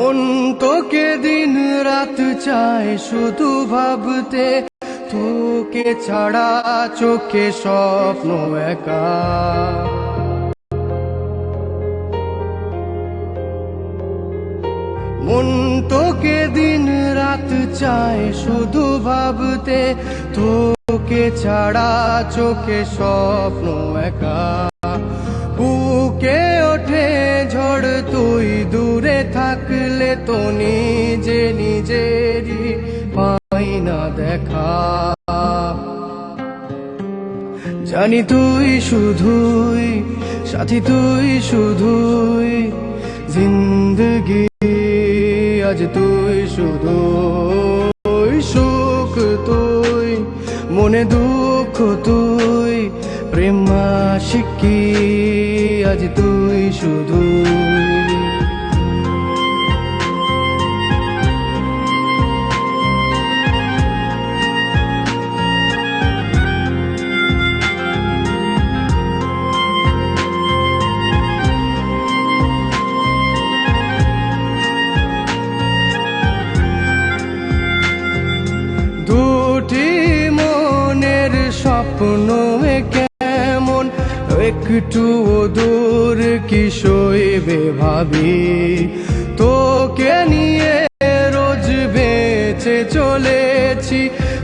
মন তোকে দিন রাত চায় শুধু ভাবতে, তোকে ছাড়া চোখে স্বপ্ন একা। মন তোকে দিন রাত চায় শুধু ভাবতে, তোকে ছাড়া চোখে স্বপ্ন একা। বুকে ওঠে ঝড় তুই দূরে থাকলে, তো নিজে নিজেরই পাই না দেখা। জানি তুই শুধুই সাথী, তুই শুধুই জিন্দগি। আজ তুই শুধুই সুখ, তুই মনে দুঃখ, তুই প্রেম আশিকি। আজ তুই শুধুই দুটি মনের স্বপ্ন কেমন, একটু দূর কি সইবে ভাবি। তোকে নিয়ে রোজ বেঁচে চলেছি,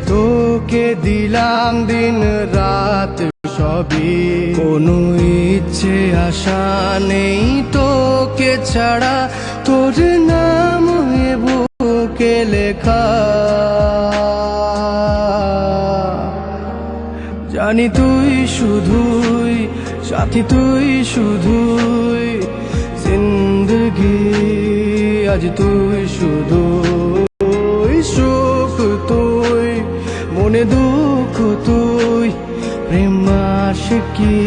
তোকে দিলাম দিন রাত সবই। কোনো ইচ্ছে আশা নেই তোকে ছাড়া, তোর নাম বুকে লেখা। জানি তুই শুধুই সাথী, তুই শুধুই জিন্দগি। আজ তুই শুধুই সুখ, তুই মনে দুঃখ, তুই প্রেম আশিকি।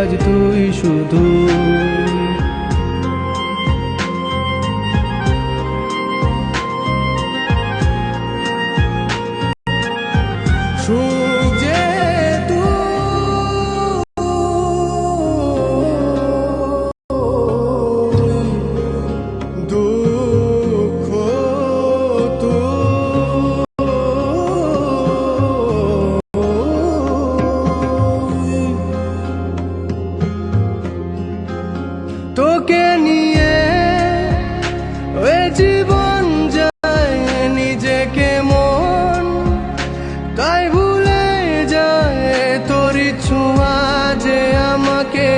আজ তুই শুধুই সুখ যে দুঃখ তোকে নিয়ে ওই জীবন যায় নিজেকে মন, তাই ভুলে যায় তোরই ছোঁয়া যে আমাকে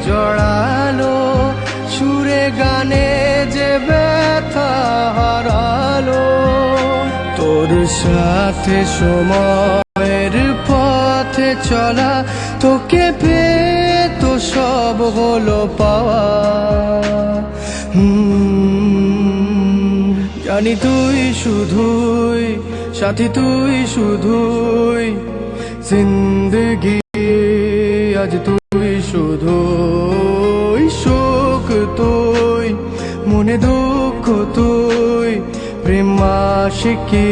জড়ালো। সুরে গানে যে ব্যথা হারালো, তোর সাথে সময়ের পথে চলা, তোকে পেয়ে তো সব হলো পাওয়া। জানি তুই শুধুই সাথী, তুই শুধুই জিন্দগি। আজ তুই শুধুই সুখ, তুই মনে দুঃখ, তুই প্রেম আশিকি।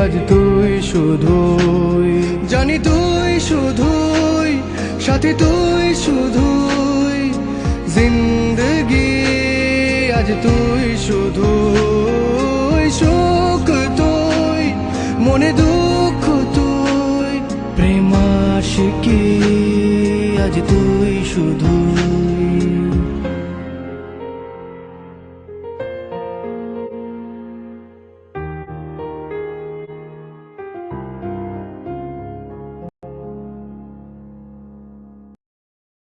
আজ তুই শুধুই জানি তুই শুধুই সাথী, তুই শুধুই জিন্দগি। আজ তুই শুধুই সুখ, তুই মনে দুঃখ, তুই প্রেম আশিকি। আজ তুই শুধু